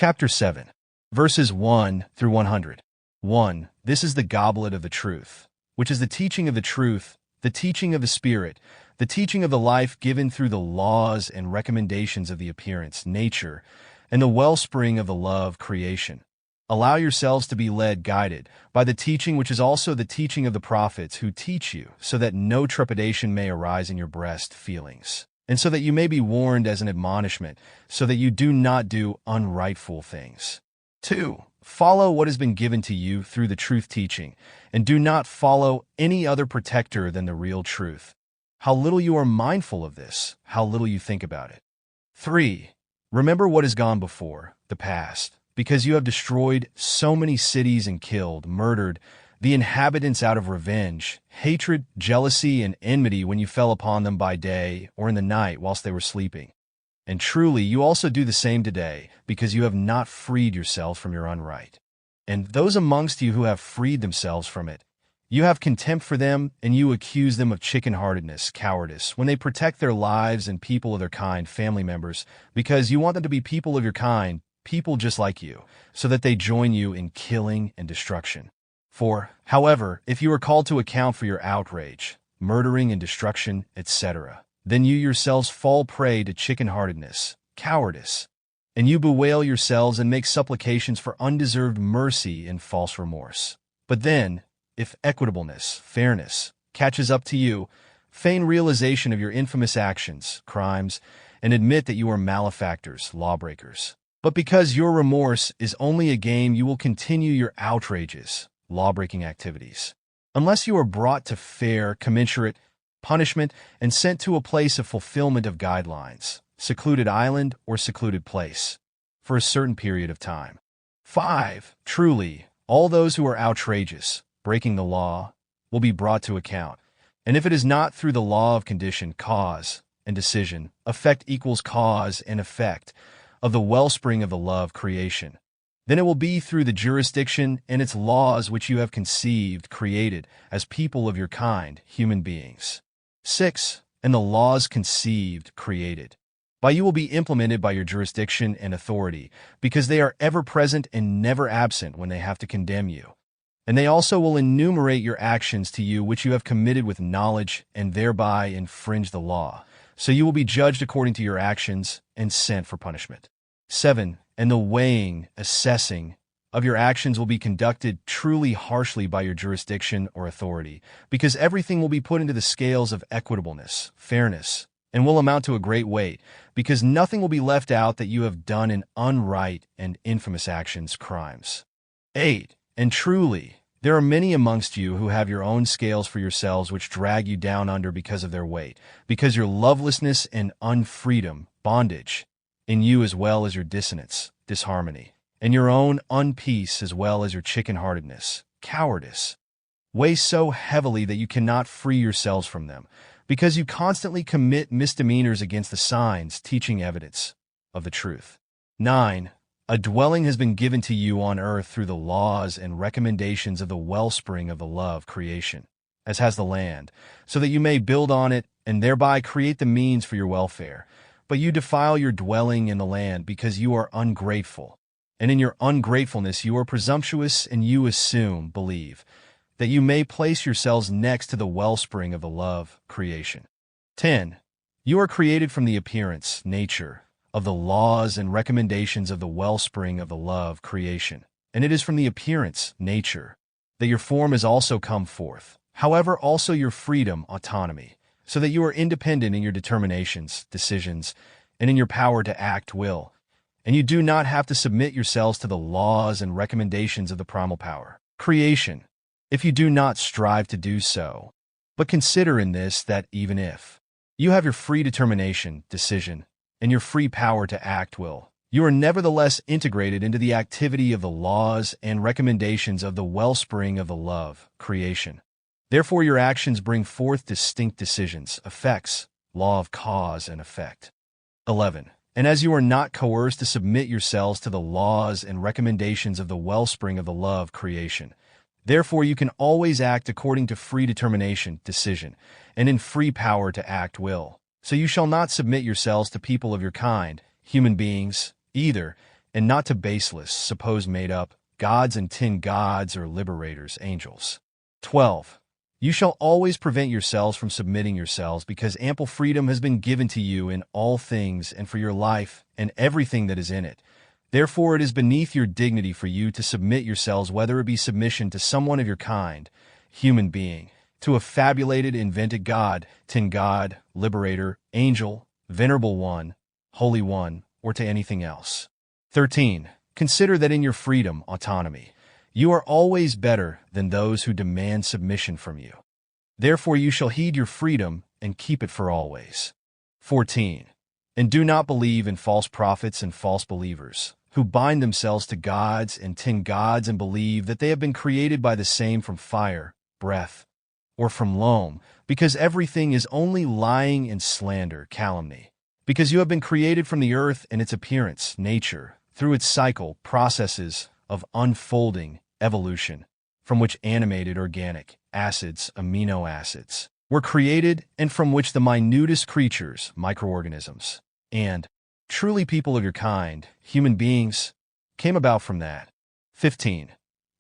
Chapter 7, verses 1 through 100. 1. This is the goblet of the truth, which is the teaching of the truth, the teaching of the Spirit, the teaching of the life given through the laws and recommendations of the appearance, nature, and the wellspring of the love, creation. Allow yourselves to be led, guided, by the teaching which is also the teaching of the prophets who teach you, so that no trepidation may arise in your breast feelings, and so that you may be warned as an admonishment, so that you do not do unrightful things. 2. Follow what has been given to you through the truth teaching, and do not follow any other protector than the real truth. How little you are mindful of this, how little you think about it. 3. Remember what has gone before, the past, because you have destroyed so many cities and killed, murdered, the inhabitants out of revenge, hatred, jealousy, and enmity when you fell upon them by day or in the night whilst they were sleeping. And truly you also do the same today, because you have not freed yourselves from your unright. And those amongst you who have freed themselves from it, you have contempt for them, and you accuse them of chicken-heartedness, cowardice, when they protect their lives and people of their kind, family members, because you want them to be people of your kind, people just like you, so that they join you in killing and destruction. 4. However, if you are called to account for your outrage, murdering and destruction, etc., then you yourselves fall prey to chicken-heartedness, cowardice, and you bewail yourselves and make supplications for undeserved mercy and false remorse. But then, if equitableness, fairness, catches up to you, feign realization of your infamous actions, crimes, and admit that you are malefactors, lawbreakers. But because your remorse is only a game, you will continue your outrages, lawbreaking activities, unless you are brought to fair, commensurate punishment and sent to a place of fulfillment of guidelines, secluded island or secluded place, for a certain period of time. 5. Truly, all those who are outrageous, breaking the law, will be brought to account. And if it is not through the law of condition, cause, and decision, effect equals cause and effect, of the wellspring of the love, creation, then it will be through the jurisdiction and its laws which you have conceived, created, as people of your kind, human beings. 6. And the laws conceived, created, by you will be implemented by your jurisdiction and authority, because they are ever present and never absent when they have to condemn you. And they also will enumerate your actions to you which you have committed with knowledge and thereby infringe the law. So you will be judged according to your actions and sent for punishment. 7. And the weighing, assessing of your actions will be conducted truly harshly by your jurisdiction or authority, because everything will be put into the scales of equitableness, fairness, and will amount to a great weight, because nothing will be left out that you have done in unright and infamous actions, crimes. 8. And truly, there are many amongst you who have your own scales for yourselves which drag you down under because of their weight, because your lovelessness and unfreedom, bondage, in you as well as your dissonance, disharmony, and your own unpeace as well as your chicken-heartedness, cowardice, weigh so heavily that you cannot free yourselves from them, because you constantly commit misdemeanors against the signs, teaching evidence of the truth. 9. A dwelling has been given to you on earth through the laws and recommendations of the wellspring of the love, creation, as has the land, so that you may build on it and thereby create the means for your welfare. But you defile your dwelling in the land because you are ungrateful, and in your ungratefulness you are presumptuous, and you assume, believe, that you may place yourselves next to the wellspring of the love, creation. 10. You are created from the appearance, nature, of the laws and recommendations of the wellspring of the love, creation, and it is from the appearance, nature, that your form has also come forth, however also your freedom, autonomy, so that you are independent in your determinations, decisions, and in your power to act, will, and you do not have to submit yourselves to the laws and recommendations of the primal power, creation, if you do not strive to do so. But consider in this that even if you have your free determination, decision, and your free power to act, will, you are nevertheless integrated into the activity of the laws and recommendations of the wellspring of the love, creation. Therefore your actions bring forth distinct decisions, effects, law of cause and effect. 11. And as you are not coerced to submit yourselves to the laws and recommendations of the wellspring of the love, creation, therefore you can always act according to free determination, decision, and in free power to act, will. So you shall not submit yourselves to people of your kind, human beings, either, and not to baseless, supposed made-up, gods and tin gods or liberators, angels. 12. You shall always prevent yourselves from submitting yourselves, because ample freedom has been given to you in all things and for your life and everything that is in it. Therefore it is beneath your dignity for you to submit yourselves, whether it be submission to someone of your kind, human being, to a fabulated, invented god, tin god, liberator, angel, venerable one, holy one, or to anything else. 13. Consider that in your freedom, autonomy, you are always better than those who demand submission from you. Therefore you shall heed your freedom and keep it for always. 14. And do not believe in false prophets and false believers, who bind themselves to gods and tin gods and believe that they have been created by the same from fire, breath, or from loam, because everything is only lying and slander, calumny. Because you have been created from the earth and its appearance, nature, through its cycle, processes of unfolding, evolution, from which animated organic acids, amino acids, were created, and from which the minutest creatures, microorganisms, and truly people of your kind, human beings, came about from that. 15.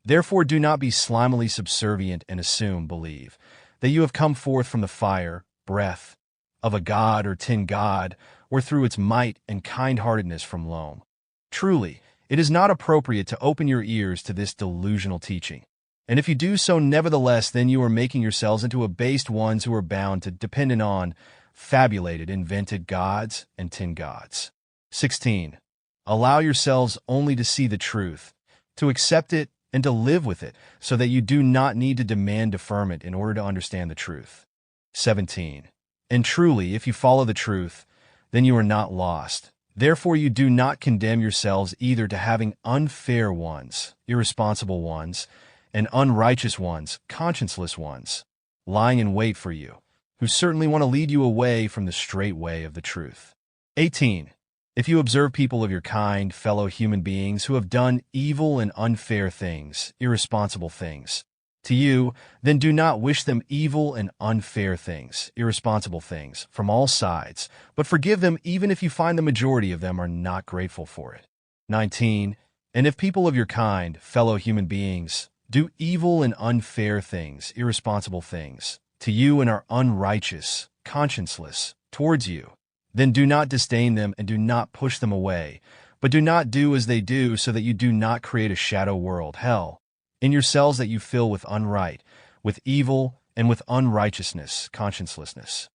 Therefore do not be slimily subservient and believe, that you have come forth from the fire, breath, of a god or tin god, or through its might and kind-heartedness from loam. Truly, it is not appropriate to open your ears to this delusional teaching. And if you do so nevertheless, then you are making yourselves into abased ones who are bound to dependent on fabulated, invented gods and tin gods. 16. Allow yourselves only to see the truth, to accept it, and to live with it, so that you do not need to demand deferment in order to understand the truth. 17. And truly, if you follow the truth, then you are not lost. Therefore you do not condemn yourselves either to having unfair ones, irresponsible ones, and unrighteous ones, conscienceless ones, lying in wait for you, who certainly want to lead you away from the straight way of the truth. 18. If you observe people of your kind, fellow human beings, who have done evil and unfair things, irresponsible things, to you, then do not wish them evil and unfair things, irresponsible things, from all sides, but forgive them even if you find the majority of them are not grateful for it. 19. And if people of your kind, fellow human beings, do evil and unfair things, irresponsible things, to you and are unrighteous, conscienceless, towards you, then do not disdain them and do not push them away, but do not do as they do, so that you do not create a shadow world, hell, in yourselves, that you fill with unright, with evil, and with unrighteousness, consciencelessness.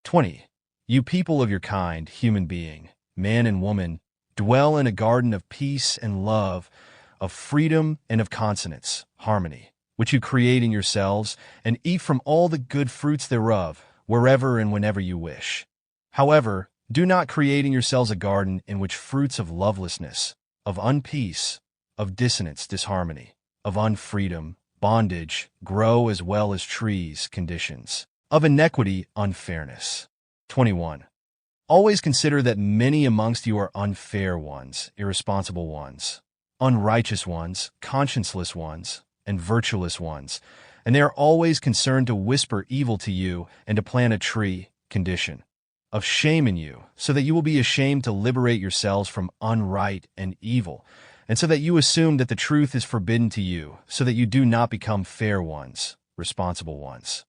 20. You people of your kind, human being, man and woman, dwell in a garden of peace and love, of freedom and of consonance, harmony, which you create in yourselves, and eat from all the good fruits thereof, wherever and whenever you wish. However, do not create in yourselves a garden in which fruits of lovelessness, of unpeace, of dissonance, disharmony, of unfreedom, bondage, grow, as well as trees, conditions, of inequity, unfairness. 21. Always consider that many amongst you are unfair ones, irresponsible ones, unrighteous ones, conscienceless ones, and virtueless ones, and they are always concerned to whisper evil to you and to plant a tree, condition, of shame in you, so that you will be ashamed to liberate yourselves from unright and evil, and so that you assume that the truth is forbidden to you, so that you do not become fair ones, responsible ones,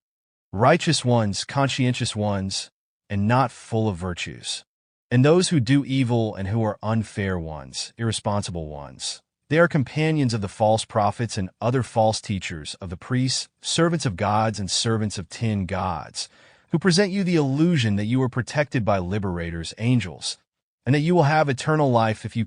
righteous ones, conscientious ones, and not full of virtues. And those who do evil and who are unfair ones, irresponsible ones, they are companions of the false prophets and other false teachers, of the priests, servants of gods and servants of tin gods, who present you the illusion that you are protected by liberators, angels, and that you will have eternal life if you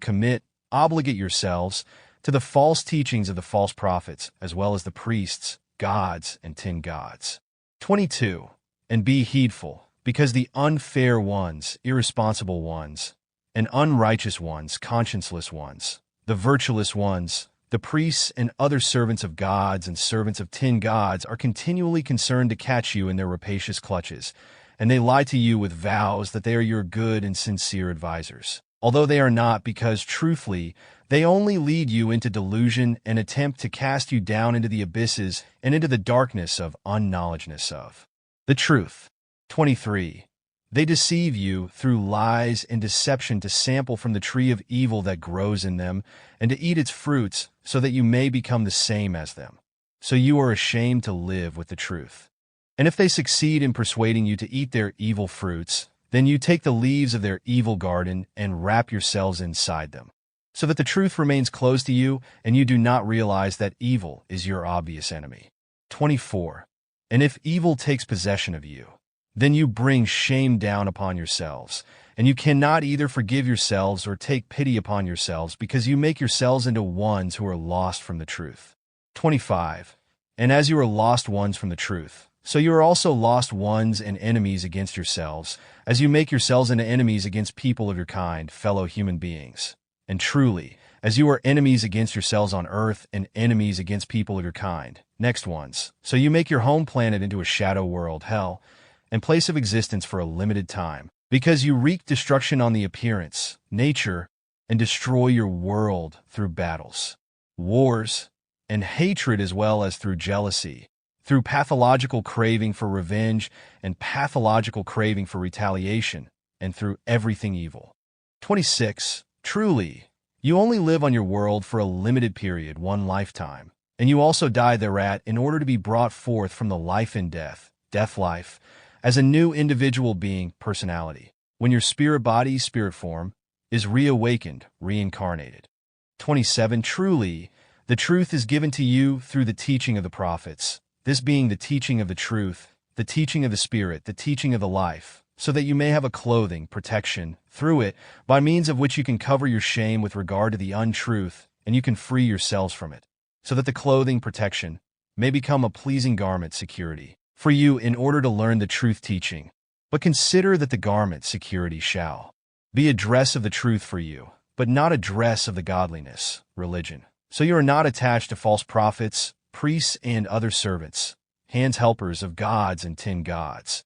obligate yourselves to the false teachings of the false prophets, as well as the priests, gods, and tin gods. 22. And be heedful, because the unfair ones, irresponsible ones, and unrighteous ones, conscienceless ones, the virtueless ones, the priests and other servants of gods and servants of tin gods are continually concerned to catch you in their rapacious clutches, and they lie to you with vows that they are your good and sincere advisers, although they are not, because, truthfully, they only lead you into delusion and attempt to cast you down into the abysses and into the darkness of unknowledgeness of the truth. 23. They deceive you through lies and deception to sample from the tree of evil that grows in them and to eat its fruits so that you may become the same as them. So you are ashamed to live with the truth. And if they succeed in persuading you to eat their evil fruits, then you take the leaves of their evil garden and wrap yourselves inside them, so that the truth remains close to you and you do not realize that evil is your obvious enemy. 24. And if evil takes possession of you, then you bring shame down upon yourselves, and you cannot either forgive yourselves or take pity upon yourselves because you make yourselves into ones who are lost from the truth. 25. And as you are lost ones from the truth, so you are also lost ones and enemies against yourselves, as you make yourselves into enemies against people of your kind, fellow human beings. And truly, as you are enemies against yourselves on earth and enemies against people of your kind, next ones, so you make your home planet into a shadow world, hell, and place of existence for a limited time, because you wreak destruction on the appearance, nature, and destroy your world through battles, wars, and hatred, as well as through jealousy, through pathological craving for revenge and pathological craving for retaliation, and through everything evil. 26. Truly, you only live on your world for a limited period, one lifetime, and you also die thereat in order to be brought forth from the life in death, death-life, as a new individual being, personality, when your spirit body, spirit form, is reawakened, reincarnated. 27. Truly, the truth is given to you through the teaching of the prophets, this being the teaching of the truth, the teaching of the spirit, the teaching of the life, so that you may have a clothing, protection, through it, by means of which you can cover your shame with regard to the untruth, and you can free yourselves from it, so that the clothing, protection, may become a pleasing garment, security, for you in order to learn the truth teaching. But consider that the garment, security, shall be a dress of the truth for you, but not a dress of the godliness, religion. So you are not attached to false prophets, priests, and other servants, hands helpers of gods and tin gods.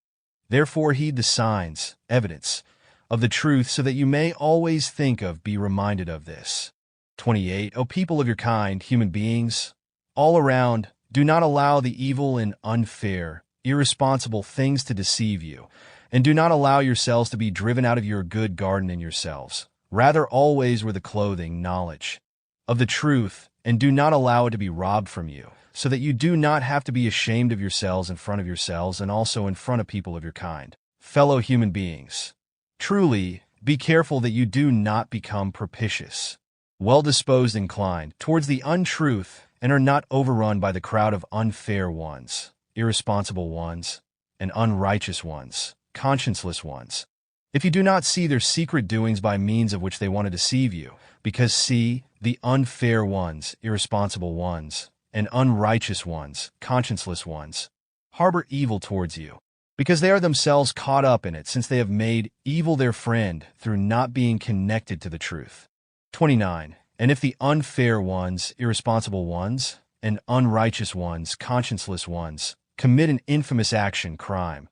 Therefore heed the signs, evidence, of the truth, so that you may always think of, be reminded of this. 28. O people of your kind, human beings, all around, do not allow the evil and unfair, irresponsible things to deceive you, and do not allow yourselves to be driven out of your good garden in yourselves. Rather, always wear the clothing, knowledge, of the truth, and do not allow it to be robbed from you, so that you do not have to be ashamed of yourselves in front of yourselves and also in front of people of your kind, fellow human beings. Truly, be careful that you do not become propitious, well-disposed, inclined towards the untruth, and are not overrun by the crowd of unfair ones, irresponsible ones, and unrighteous ones, conscienceless ones. If you do not see their secret doings by means of which they want to deceive you, because see, the unfair ones, irresponsible ones, and unrighteous ones, conscienceless ones, harbor evil towards you, because they are themselves caught up in it, since they have made evil their friend through not being connected to the truth. 29. And if the unfair ones, irresponsible ones, and unrighteous ones, conscienceless ones, commit an infamous action, crime,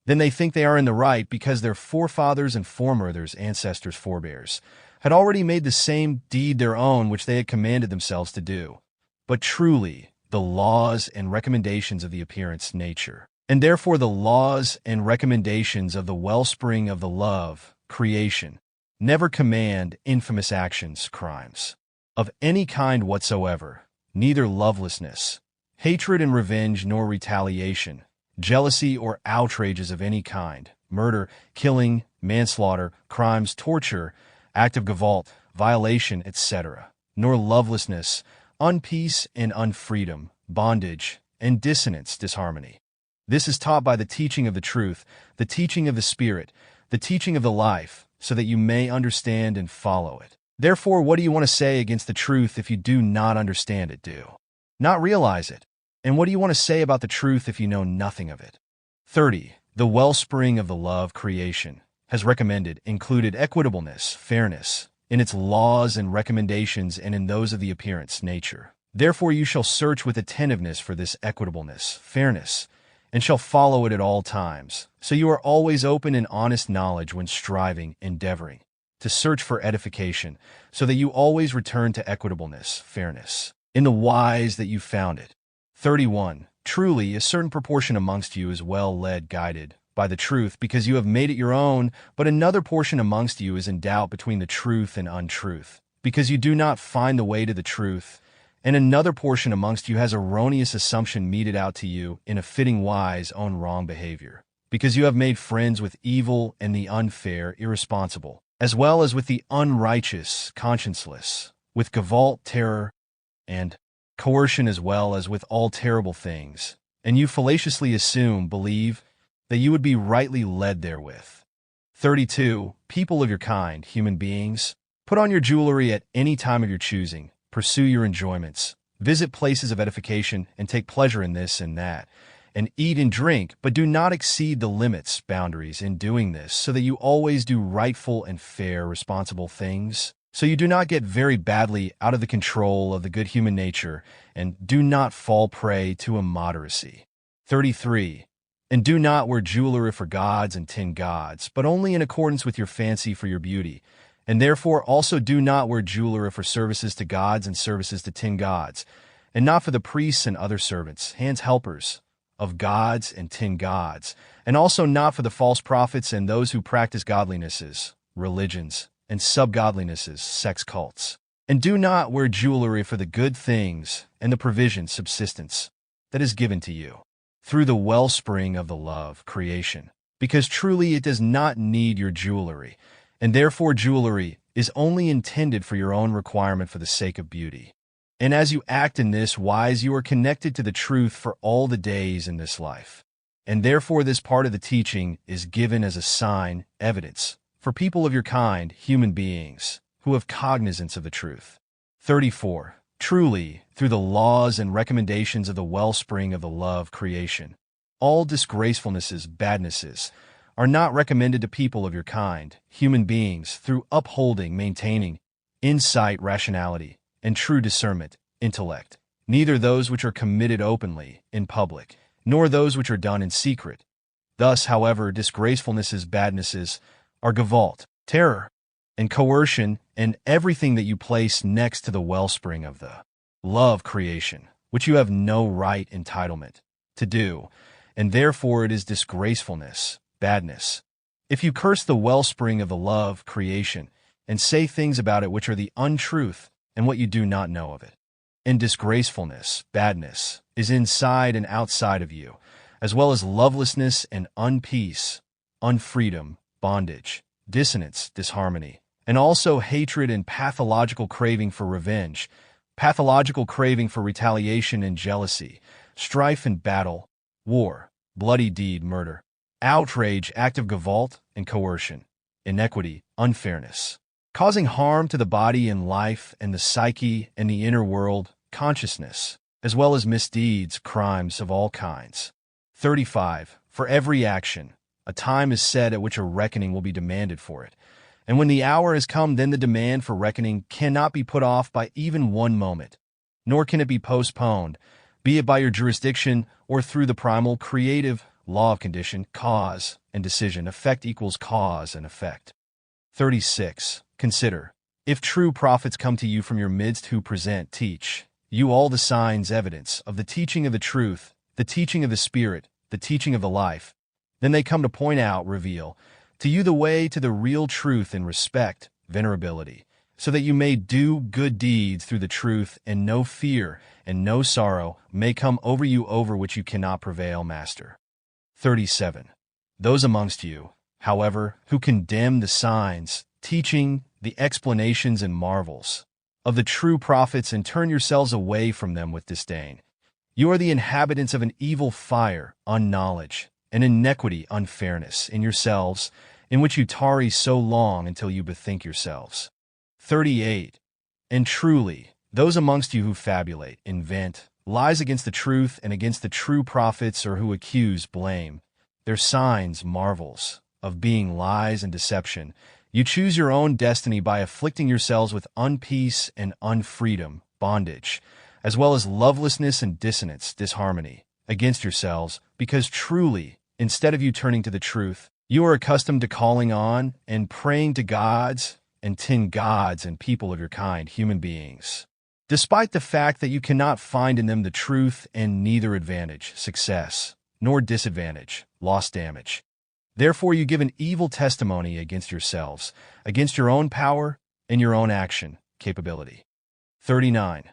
then they think they are in the right because their forefathers and foremothers, ancestors, forebears, had already made the same deed their own which they had commanded themselves to do. But truly, the laws and recommendations of the appearance, nature, and therefore the laws and recommendations of the wellspring of the love, creation, never command infamous actions, crimes, of any kind whatsoever, neither lovelessness, hatred and revenge, nor retaliation, jealousy or outrages of any kind, murder, killing, manslaughter, crimes, torture, act of gavolt, violation, etc., nor lovelessness, unpeace and unfreedom, bondage, and dissonance, disharmony. This is taught by the teaching of the truth, the teaching of the Spirit, the teaching of the life, so that you may understand and follow it. Therefore, what do you want to say against the truth if you do not understand it, do not realize it? And what do you want to say about the truth if you know nothing of it? 30. The wellspring of the love, creation, has recommended, included equitableness, fairness, in its laws and recommendations and in those of the appearance, nature. Therefore you shall search with attentiveness for this equitableness, fairness, and shall follow it at all times. So you are always open and honest knowledge when striving, endeavoring, to search for edification, so that you always return to equitableness, fairness, in the wise that you found it. 31. Truly, a certain proportion amongst you is well led, guided, by the truth because you have made it your own, but another portion amongst you is in doubt between the truth and untruth, because you do not find the way to the truth, and another portion amongst you has erroneous assumption meted out to you in a fitting wise own wrong behavior, because you have made friends with evil and the unfair irresponsible, as well as with the unrighteous conscienceless, with gavolt terror and coercion as well as with all terrible things, and you fallaciously believe, that you would be rightly led therewith. 32. People of your kind, human beings, put on your jewelry at any time of your choosing, pursue your enjoyments, visit places of edification, and take pleasure in this and that, and eat and drink, but do not exceed the limits, boundaries in doing this, so that you always do rightful and fair, responsible things, so you do not get very badly out of the control of the good human nature, and do not fall prey to immoderacy. 33. And do not wear jewelry for gods and tin gods, but only in accordance with your fancy for your beauty, and therefore also do not wear jewelry for services to gods and services to tin gods, and not for the priests and other servants, hands helpers, of gods and tin gods, and also not for the false prophets and those who practice godlinesses, religions, and sub-godlinesses, sex cults. And do not wear jewelry for the good things and the provision, subsistence, that is given to you through the wellspring of the love, creation, because truly it does not need your jewelry, and therefore jewelry is only intended for your own requirement for the sake of beauty. And as you act in this wise, you are connected to the truth for all the days in this life. And therefore this part of the teaching is given as a sign, evidence, for people of your kind, human beings, who have cognizance of the truth. 34. Truly, through the laws and recommendations of the wellspring of the love creation, all disgracefulnesses, badnesses, are not recommended to people of your kind, human beings, through upholding, maintaining, insight, rationality, and true discernment, intellect, neither those which are committed openly, in public, nor those which are done in secret. Thus, however, disgracefulnesses, badnesses, are gavolt, terror, and coercion, and everything that you place next to the wellspring of the love creation, which you have no right entitlement to do, and therefore it is disgracefulness, badness. If you curse the wellspring of the love creation, and say things about it which are the untruth, and what you do not know of it. And disgracefulness, badness, is inside and outside of you, as well as lovelessness and unpeace, unfreedom, bondage, dissonance, disharmony, and also hatred and pathological craving for revenge, pathological craving for retaliation and jealousy, strife and battle, war, bloody deed, murder, outrage, active gavolt, and coercion, inequity, unfairness, causing harm to the body and life and the psyche and the inner world, consciousness, as well as misdeeds, crimes of all kinds. 35. For every action, a time is set at which a reckoning will be demanded for it. And when the hour has come, then the demand for reckoning cannot be put off by even one moment, nor can it be postponed, be it by your jurisdiction or through the primal creative law of condition, cause and decision. Effect equals cause and effect. 36. Consider, if true prophets come to you from your midst who present, teach you all the signs, evidence of the teaching of the truth, the teaching of the Spirit, the teaching of the life, then they come to point out, reveal, to you the way to the real truth in respect, venerability, so that you may do good deeds through the truth, and no fear and no sorrow may come over you over which you cannot prevail, master. 37. Those amongst you, however, who condemn the signs, teaching, the explanations and marvels of the true prophets and turn yourselves away from them with disdain, you are the inhabitants of an evil fire, unknowledge, and iniquity, unfairness, in yourselves, in which you tarry so long until you bethink yourselves. 38. And truly, those amongst you who fabulate, invent, lies against the truth and against the true prophets, or who accuse, blame, their signs, marvels, of being lies and deception, you choose your own destiny by afflicting yourselves with unpeace and unfreedom, bondage, as well as lovelessness and dissonance, disharmony, against yourselves, because truly, instead of you turning to the truth, you are accustomed to calling on and praying to gods and tin gods and people of your kind, human beings, despite the fact that you cannot find in them the truth and neither advantage, success, nor disadvantage, loss, damage, Therefore you give an evil testimony against yourselves, against your own power and your own action, capability. 39.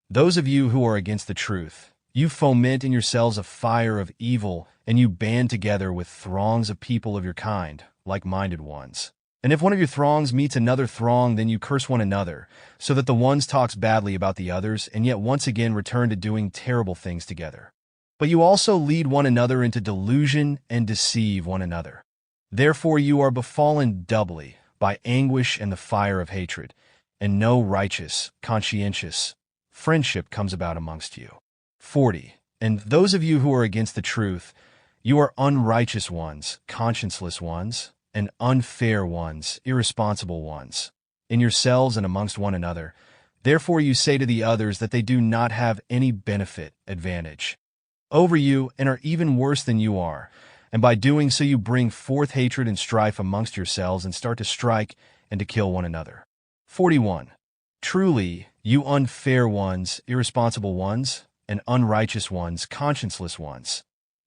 Those of you who are against the truth, you foment in yourselves a fire of evil, and you band together with throngs of people of your kind, like-minded ones. And if one of your throngs meets another throng, then you curse one another, so that the ones talks badly about the others, and yet once again return to doing terrible things together. But you also lead one another into delusion and deceive one another. Therefore you are befallen doubly by anguish and the fire of hatred, and no righteous, conscientious friendship comes about amongst you. 40. And those of you who are against the truth, you are unrighteous ones, conscienceless ones, and unfair ones, irresponsible ones, in yourselves and amongst one another. Therefore you say to the others that they do not have any benefit, advantage over you, and are even worse than you are. And by doing so you bring forth hatred and strife amongst yourselves and start to strike and to kill one another. 41. Truly, you unfair ones, irresponsible ones, and unrighteous ones, conscienceless ones,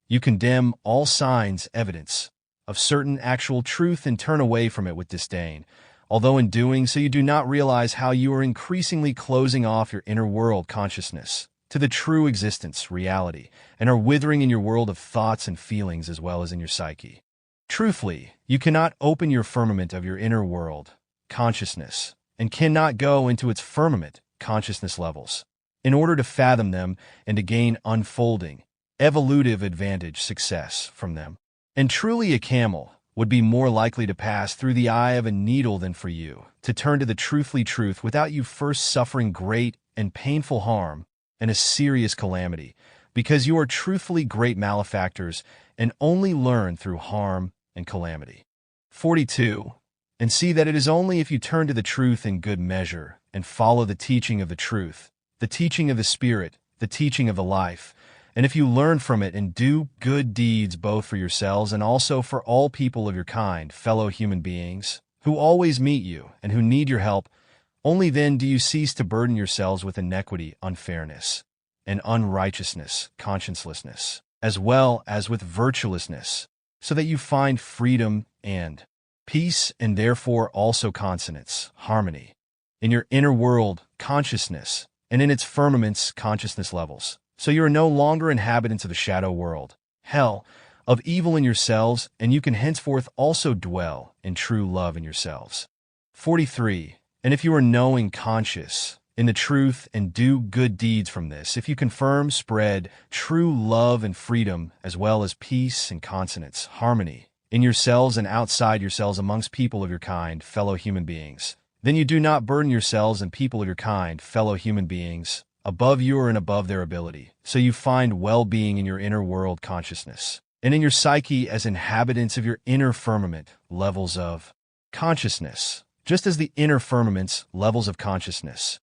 you condemn all signs, evidence, of certain actual truth and turn away from it with disdain, although in doing so you do not realize how you are increasingly closing off your inner world consciousness to the true existence, reality, and are withering in your world of thoughts and feelings as well as in your psyche. Truthfully, you cannot open your firmament of your inner world, consciousness, and cannot go into its firmament, consciousness levels, in order to fathom them and to gain unfolding, evolutive advantage, success from them. And truly a camel would be more likely to pass through the eye of a needle than for you to turn to the truthfully truth without you first suffering great and painful harm and a serious calamity, because you are truthfully great malefactors and only learn through harm and calamity. 42. And see that it is only if you turn to the truth in good measure and follow the teaching of the truth, the teaching of the Spirit, the teaching of the life, and if you learn from it and do good deeds both for yourselves and also for all people of your kind, fellow human beings, who always meet you and who need your help, only then do you cease to burden yourselves with iniquity, unfairness, and unrighteousness, consciencelessness, as well as with virtuelessness, so that you find freedom and peace, and therefore also consonance, harmony, in your inner world, consciousness, and in its firmaments, consciousness levels. So you are no longer inhabitants of the shadow world, hell, of evil in yourselves, and you can henceforth also dwell in true love in yourselves. 43. And if you are knowing, conscious, in the truth, and do good deeds from this, if you confirm, spread true love and freedom, as well as peace and consonance, harmony, in yourselves and outside yourselves amongst people of your kind, fellow human beings, then you do not burden yourselves and people of your kind, fellow human beings, above you and above their ability, so you find well-being in your inner world consciousness, and in your psyche as inhabitants of your inner firmament, levels of consciousness, just as the inner firmaments, levels of consciousness,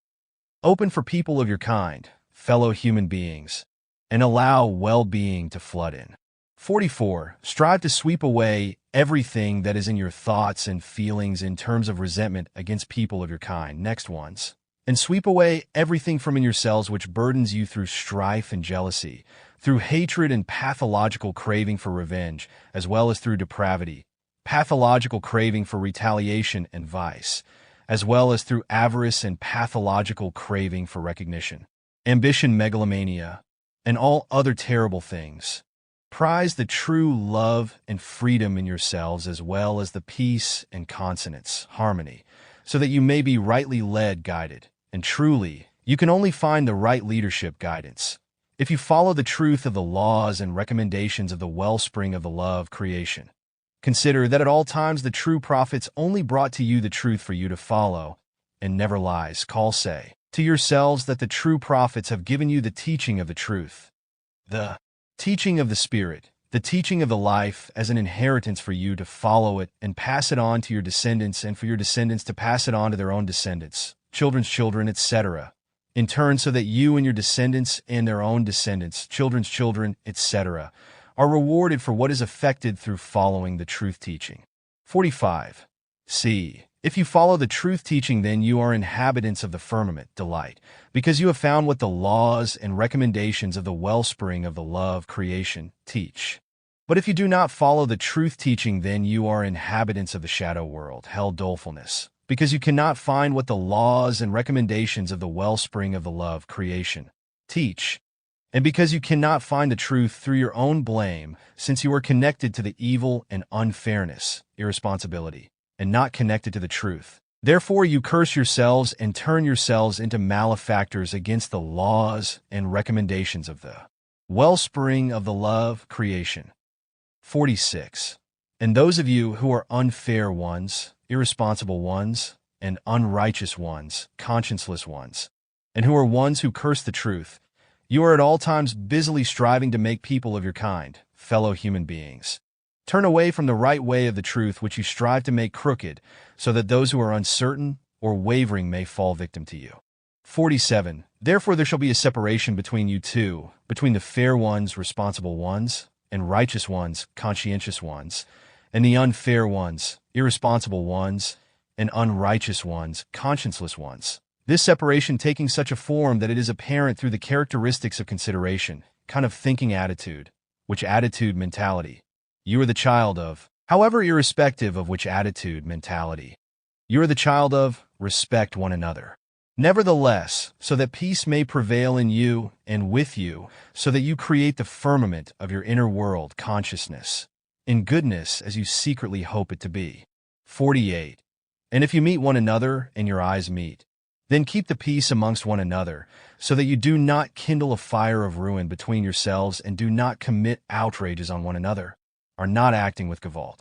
open for people of your kind, fellow human beings, and allow well-being to flood in. 44. Strive to sweep away everything that is in your thoughts and feelings in terms of resentment against people of your kind, next ones, and sweep away everything from in yourselves which burdens you through strife and jealousy, through hatred and pathological craving for revenge, as well as through depravity, pathological craving for retaliation and vice, as well as through avarice and pathological craving for recognition, ambition, megalomania, and all other terrible things. Prize the true love and freedom in yourselves as well as the peace and consonance, harmony, so that you may be rightly led, guided, and truly, you can only find the right leadership guidance if you follow the truth of the laws and recommendations of the wellspring of the love creation. Consider that at all times the true prophets only brought to you the truth for you to follow, and never lies. Call say to yourselves that the true prophets have given you the teaching of the truth, the teaching of the Spirit, the teaching of the life as an inheritance for you to follow it and pass it on to your descendants, and for your descendants to pass it on to their own descendants, children's children, etc., in turn, so that you and your descendants and their own descendants, children's children, etc., are rewarded for what is effected through following the truth teaching. 45. See, if you follow the truth teaching, then you are inhabitants of the firmament, delight, because you have found what the laws and recommendations of the wellspring of the love creation teach. But if you do not follow the truth teaching, then you are inhabitants of the shadow world, hell dolefulness, because you cannot find what the laws and recommendations of the wellspring of the love creation teach, and because you cannot find the truth through your own blame, since you are connected to the evil and unfairness, irresponsibility, and not connected to the truth. Therefore you curse yourselves and turn yourselves into malefactors against the laws and recommendations of the wellspring of the love creation. 46. And those of you who are unfair ones, irresponsible ones, and unrighteous ones, conscienceless ones, and who are ones who curse the truth, you are at all times busily striving to make people of your kind, fellow human beings. Turn away from the right way of the truth which you strive to make crooked, so that those who are uncertain or wavering may fall victim to you. 47. Therefore there shall be a separation between you two, between the fair ones, responsible ones, and righteous ones, conscientious ones, and the unfair ones, irresponsible ones, and unrighteous ones, conscienceless ones. This separation taking such a form that it is apparent through the characteristics of consideration, kind of thinking attitude, which attitude mentality you are the child of. However, irrespective of which attitude mentality you are the child of, respect one another. Nevertheless, so that peace may prevail in you and with you, so that you create the firmament of your inner world consciousness, in goodness as you secretly hope it to be. 48. And if you meet one another and your eyes meet, then keep the peace amongst one another, so that you do not kindle a fire of ruin between yourselves and do not commit outrages on one another, are not acting with Gevalt.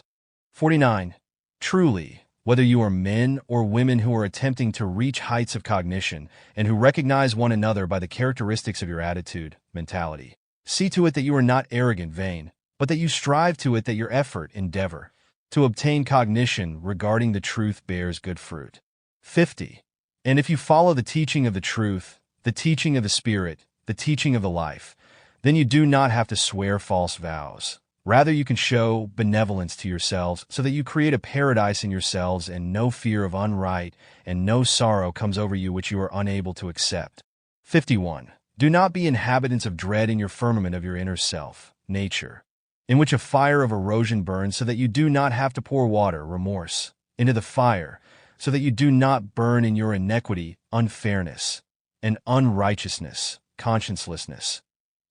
49. Truly, whether you are men or women who are attempting to reach heights of cognition and who recognize one another by the characteristics of your attitude, mentality, see to it that you are not arrogant, vain, but that you strive to it that your effort, endeavor, to obtain cognition regarding the truth bears good fruit. 50. And if you follow the teaching of the truth, the teaching of the Spirit, the teaching of the life, then you do not have to swear false vows. Rather, you can show benevolence to yourselves so that you create a paradise in yourselves and no fear of unright and no sorrow comes over you which you are unable to accept. 51. Do not be inhabitants of dread in your firmament of your inner self, nature, in which a fire of erosion burns so that you do not have to pour water, remorse, into the fire, so that you do not burn in your iniquity, unfairness, and unrighteousness, consciencelessness.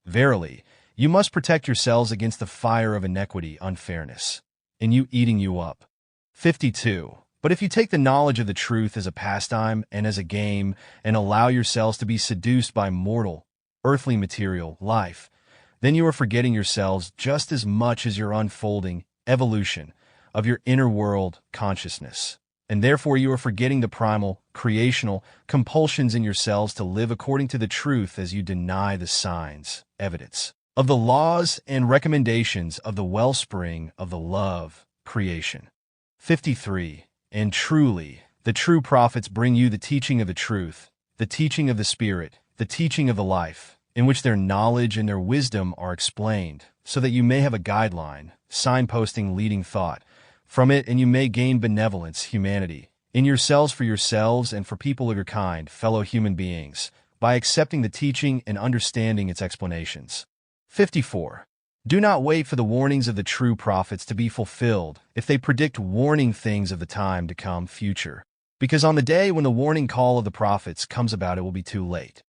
Verily, you must protect yourselves against the fire of iniquity, unfairness, in you eating you up. 52. But if you take the knowledge of the truth as a pastime and as a game, and allow yourselves to be seduced by mortal, earthly material life, then you are forgetting yourselves just as much as your unfolding evolution of your inner world consciousness. And therefore you are forgetting the primal, creational compulsions in yourselves to live according to the truth as you deny the signs, evidence, of the laws and recommendations of the wellspring of the love creation. 53. And truly, the true prophets bring you the teaching of the truth, the teaching of the Spirit, the teaching of the life, in which their knowledge and their wisdom are explained, so that you may have a guideline, signposting leading thought, from it, and you may gain benevolence, humanity, in yourselves for yourselves and for people of your kind, fellow human beings, by accepting the teaching and understanding its explanations. 54. Do not wait for the warnings of the true prophets to be fulfilled if they predict warning things of the time to come future, because on the day when the warning call of the prophets comes about it will be too late.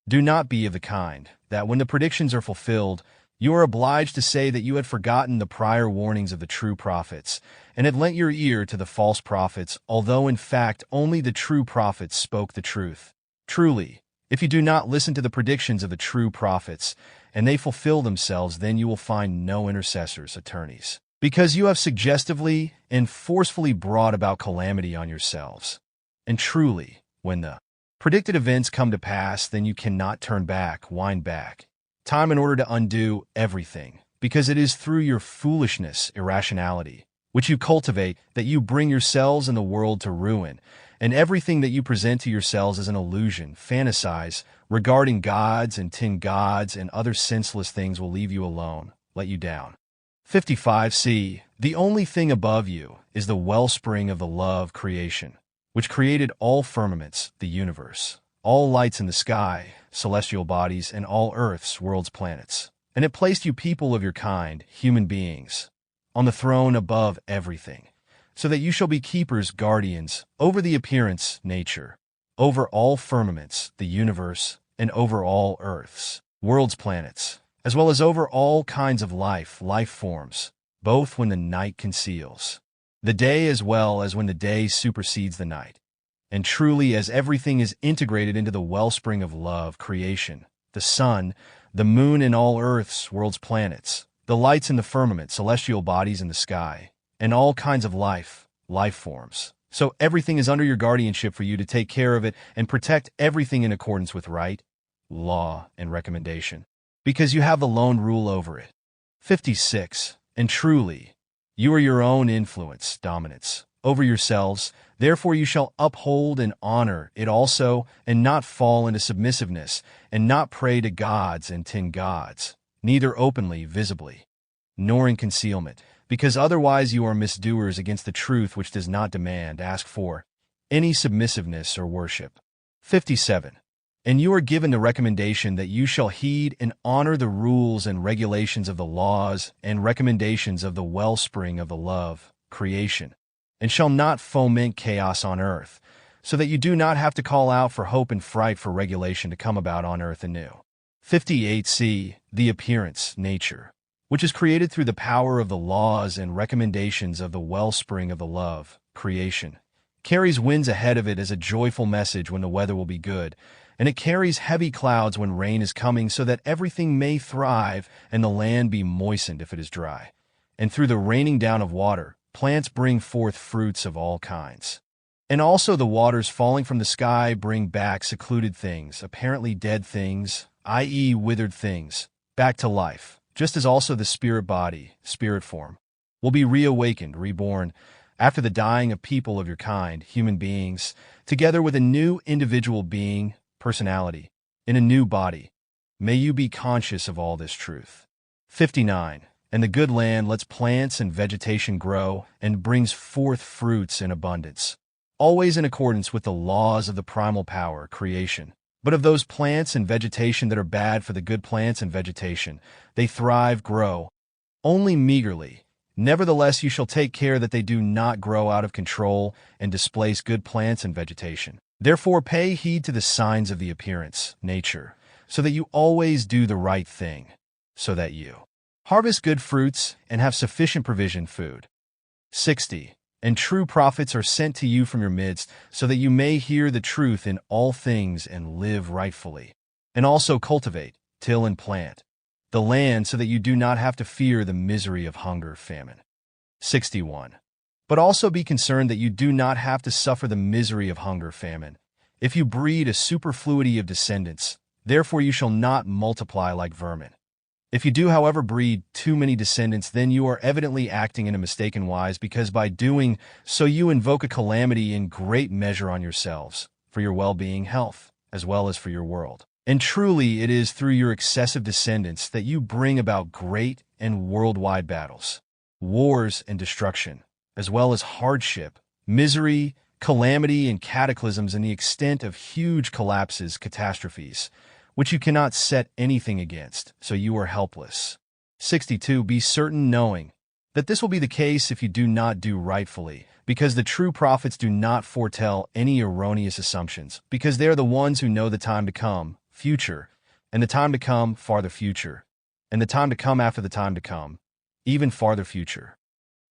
Do not be of the kind that when the predictions are fulfilled, you are obliged to say that you had forgotten the prior warnings of the true prophets, and had lent your ear to the false prophets, although in fact only the true prophets spoke the truth. Truly, if you do not listen to the predictions of the true prophets, and they fulfill themselves, then you will find no intercessors, attorneys, because you have suggestively and forcefully brought about calamity on yourselves. And truly, when the predicted events come to pass, then you cannot turn back, wind back time in order to undo everything, because it is through your foolishness, irrationality, which you cultivate, that you bring yourselves and the world to ruin, and everything that you present to yourselves as an illusion, fantasize, regarding gods and tin gods and other senseless things will leave you alone, let you down. 55. See, the only thing above you is the wellspring of the love creation, which created all firmaments, the universe, all lights in the sky, celestial bodies, and all earth's, worlds, planets, And it placed you people of your kind, human beings, on the throne above everything, so that you shall be keepers, guardians, over the appearance, nature, over all firmaments, the universe, and over all earths, worlds, planets, as well as over all kinds of life, life forms, both when the night conceals the day as well as when the day supersedes the night. And truly, as everything is integrated into the wellspring of love, creation, the sun, the moon, and all earths, worlds, planets, the lights in the firmament, celestial bodies in the sky, and all kinds of life, life forms. So everything is under your guardianship for you to take care of it and protect everything in accordance with right, law, and recommendation, because you have the lone rule over it. 56. And truly, you are your own influence, dominance, over yourselves. Therefore you shall uphold and honor it also, and not fall into submissiveness, and not pray to gods and tin gods, neither openly, visibly, nor in concealment, because otherwise you are misdoers against the truth, which does not demand, ask for, any submissiveness or worship. 57. And you are given the recommendation that you shall heed and honor the rules and regulations of the laws and recommendations of the wellspring of the love, creation, and shall not foment chaos on earth, so that you do not have to call out for hope and fright for regulation to come about on earth anew. 58c. The appearance, nature, which is created through the power of the laws and recommendations of the wellspring of the love, creation, carries winds ahead of it as a joyful message when the weather will be good, and it carries heavy clouds when rain is coming, so that everything may thrive and the land be moistened if it is dry. And through the raining down of water, plants bring forth fruits of all kinds. And also the waters falling from the sky bring back secluded things, apparently dead things, i.e. withered things, back to life, just as also the spirit body, spirit form, will be reawakened, reborn, after the dying of people of your kind, human beings, together with a new individual being, personality, in a new body. May you be conscious of all this truth. 59. And the good land lets plants and vegetation grow and brings forth fruits in abundance, always in accordance with the laws of the primal power, creation. But of those plants and vegetation that are bad for the good plants and vegetation, they thrive, grow, only meagerly. Nevertheless, you shall take care that they do not grow out of control and displace good plants and vegetation. Therefore, pay heed to the signs of the appearance, nature, so that you always do the right thing, so that you harvest good fruits and have sufficient provision food. 60. And true prophets are sent to you from your midst, so that you may hear the truth in all things and live rightfully. And also cultivate, till and plant the land, so that you do not have to fear the misery of hunger, famine. 61. But also be concerned that you do not have to suffer the misery of hunger, famine, if you breed a superfluity of descendants. Therefore you shall not multiply like vermin. If you do, however, breed too many descendants, then you are evidently acting in a mistaken wise, because by doing so you invoke a calamity in great measure on yourselves, for your well-being, health, as well as for your world. And truly it is through your excessive descendants that you bring about great and worldwide battles, wars, and destruction, as well as hardship, misery, calamity, and cataclysms, and the extent of huge collapses, catastrophes, which you cannot set anything against, so you are helpless. 62. Be certain, knowing that this will be the case if you do not do rightfully, because the true prophets do not foretell any erroneous assumptions, because they are the ones who know the time to come, future, and the time to come, farther future, and the time to come after the time to come, even farther future.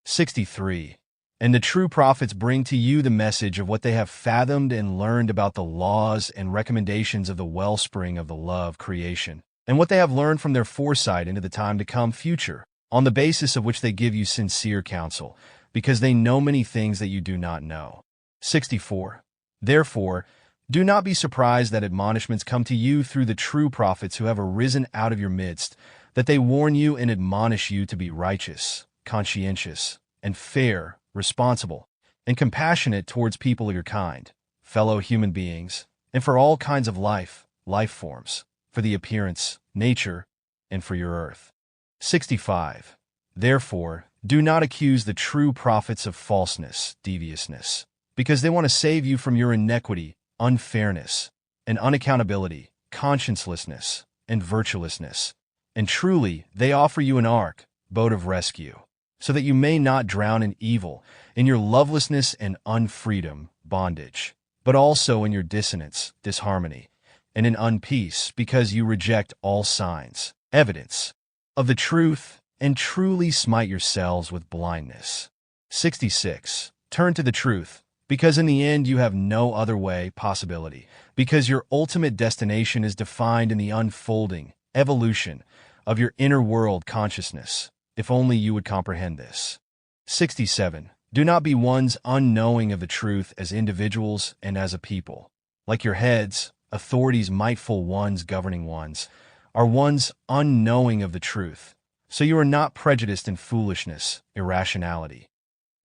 63. And the true prophets bring to you the message of what they have fathomed and learned about the laws and recommendations of the wellspring of the love, creation, and what they have learned from their foresight into the time to come, future, on the basis of which they give you sincere counsel, because they know many things that you do not know. 64. Therefore, do not be surprised that admonishments come to you through the true prophets who have arisen out of your midst, that they warn you and admonish you to be righteous, conscientious, and fair, responsible, and compassionate towards people of your kind, fellow human beings, and for all kinds of life, life forms, for the appearance, nature, and for your earth. 65. Therefore, do not accuse the true prophets of falseness, deviousness, because they want to save you from your iniquity, unfairness, and unaccountability, consciencelessness, and virtuelessness, And truly, they offer you an ark, boat of rescue, so that you may not drown in evil, in your lovelessness and unfreedom, bondage, but also in your dissonance, disharmony, and in unpeace, because you reject all signs, evidence, of the truth, and truly smite yourselves with blindness. 66. Turn to the truth, because in the end you have no other way, possibility, because your ultimate destination is defined in the unfolding, evolution, of your inner world consciousness, if only you would comprehend this. 67. Do not be ones unknowing of the truth as individuals and as a people. Like your heads, authorities, mightful ones, governing ones, are ones unknowing of the truth. So you are not prejudiced in foolishness, irrationality,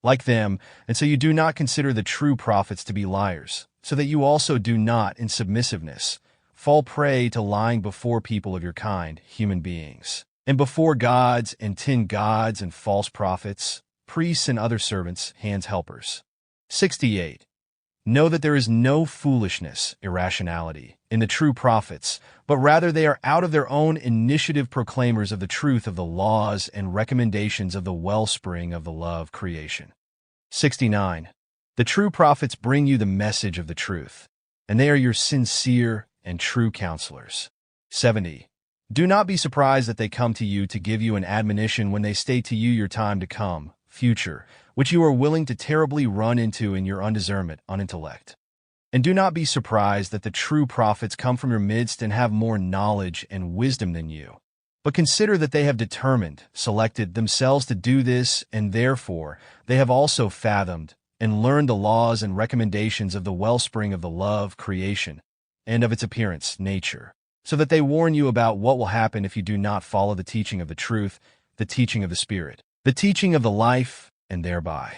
like them, and so you do not consider the true prophets to be liars, so that you also do not, in submissiveness, fall prey to lying before people of your kind, human beings, and before gods and tin gods and false prophets, priests and other servants, hands helpers. 68. Know that there is no foolishness, irrationality, in the true prophets, but rather they are out of their own initiative proclaimers of the truth of the laws and recommendations of the wellspring of the love creation. 69. The true prophets bring you the message of the truth, and they are your sincere and true counselors. 70. Do not be surprised that they come to you to give you an admonition when they state to you your time to come, future, which you are willing to terribly run into in your undiscernment, unintellect. And do not be surprised that the true prophets come from your midst and have more knowledge and wisdom than you. But consider that they have determined, selected themselves to do this, and therefore they have also fathomed and learned the laws and recommendations of the wellspring of the love, creation, and of its appearance, nature, so that they warn you about what will happen if you do not follow the teaching of the truth, the teaching of the Spirit, the teaching of the life, and thereby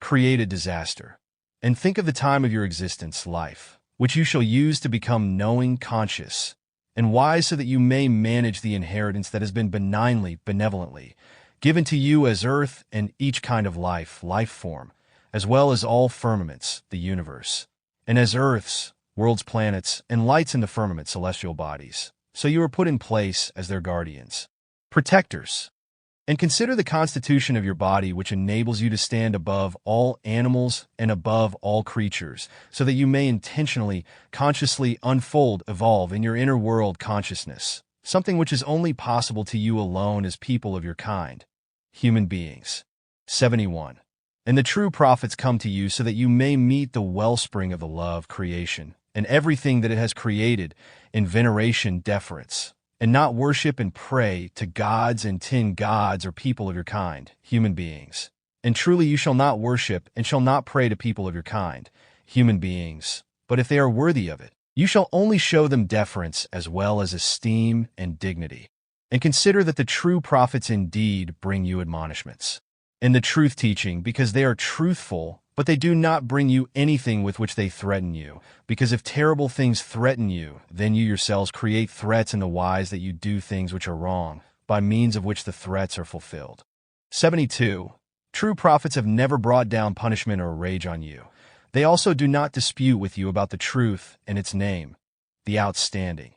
create a disaster. And think of the time of your existence, life, which you shall use to become knowing, conscious, and wise, so that you may manage the inheritance that has been benignly, benevolently given to you as earth and each kind of life, life form, as well as all firmaments, the universe, and as earths, worlds, planets, and lights in the firmament, celestial bodies. So you are put in place as their guardians, protectors. And consider the constitution of your body, which enables you to stand above all animals and above all creatures, so that you may intentionally, consciously unfold, evolve in your inner world consciousness, something which is only possible to you alone as people of your kind, human beings. 71. And the true prophets come to you so that you may meet the wellspring of the love creation, and everything that it has created, in veneration, deference, and not worship and pray to gods and tin gods or people of your kind, human beings. And truly you shall not worship and shall not pray to people of your kind, human beings, but if they are worthy of it, you shall only show them deference as well as esteem and dignity. And consider that the true prophets indeed bring you admonishments in the truth teaching, because they are truthful, but they do not bring you anything with which they threaten you, because if terrible things threaten you, then you yourselves create threats in the wise that you do things which are wrong, by means of which the threats are fulfilled. 72. True prophets have never brought down punishment or rage on you. They also do not dispute with you about the truth and its name, the outstanding.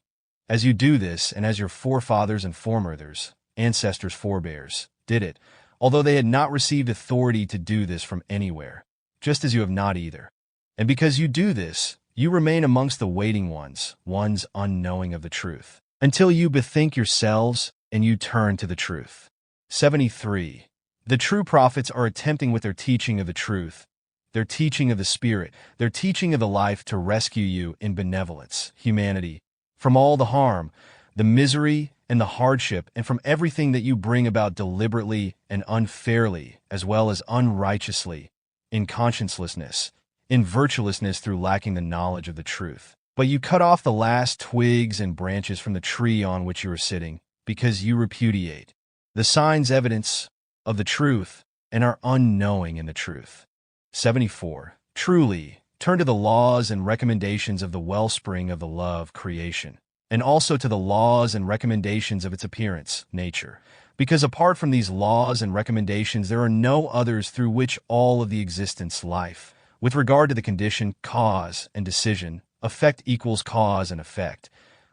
As you do this, and as your forefathers and foremothers, ancestors, forebears, did it, although they had not received authority to do this from anywhere, just as you have not either. And because you do this, you remain amongst the waiting ones, ones unknowing of the truth, until you bethink yourselves and you turn to the truth. 73. The true prophets are attempting with their teaching of the truth, their teaching of the Spirit, their teaching of the life to rescue you in benevolence, humanity, from all the harm, the misery, and the hardship, and from everything that you bring about deliberately and unfairly, as well as unrighteously, in consciencelessness, in virtuelessness through lacking the knowledge of the truth. But you cut off the last twigs and branches from the tree on which you are sitting, because you repudiate the signs, evidence of the truth, and are unknowing in the truth. 74. Truly, turn to the laws and recommendations of the wellspring of the love creation, and also to the laws and recommendations of its appearance, nature, because apart from these laws and recommendations there are no others through which all of the existence, life, with regard to the condition, cause, and decision, effect equals cause and effect,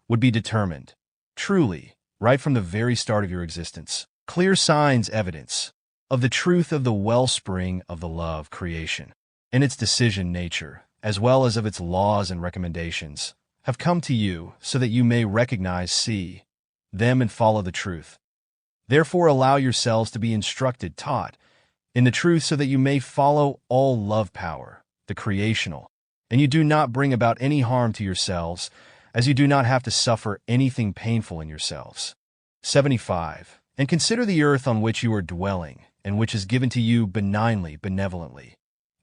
would be determined. Truly, right from the very start of your existence. Clear signs, evidence of the truth of the wellspring of the love creation and its decision nature, as well as of its laws and recommendations, have come to you so that you may recognize, see them, and follow the truth. Therefore, allow yourselves to be instructed, taught in the truth so that you may follow all love power, the creational, and you do not bring about any harm to yourselves, as you do not have to suffer anything painful in yourselves. 75. And consider the earth on which you are dwelling, and which is given to you benignly, benevolently,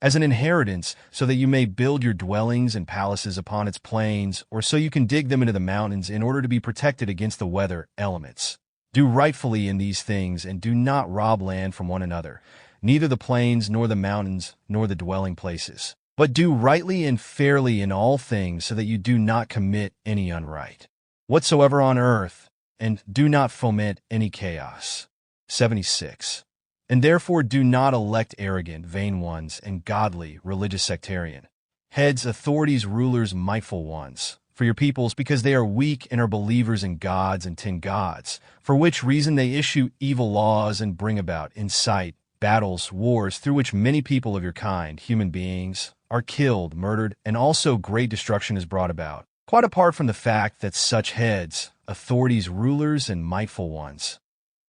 as an inheritance, so that you may build your dwellings and palaces upon its plains, or so you can dig them into the mountains in order to be protected against the weather elements. Do rightfully in these things, and do not rob land from one another, neither the plains, nor the mountains, nor the dwelling places. But do rightly and fairly in all things, so that you do not commit any unright whatsoever on earth, and do not foment any chaos. 76. And therefore do not elect arrogant, vain ones, and godly, religious sectarian heads, authorities, rulers, mightful ones, for your peoples, because they are weak and are believers in gods and tin gods, for which reason they issue evil laws and bring about, incite, battles, wars, through which many people of your kind, human beings, are killed, murdered, and also great destruction is brought about, quite apart from the fact that such heads, authorities, rulers, and mightful ones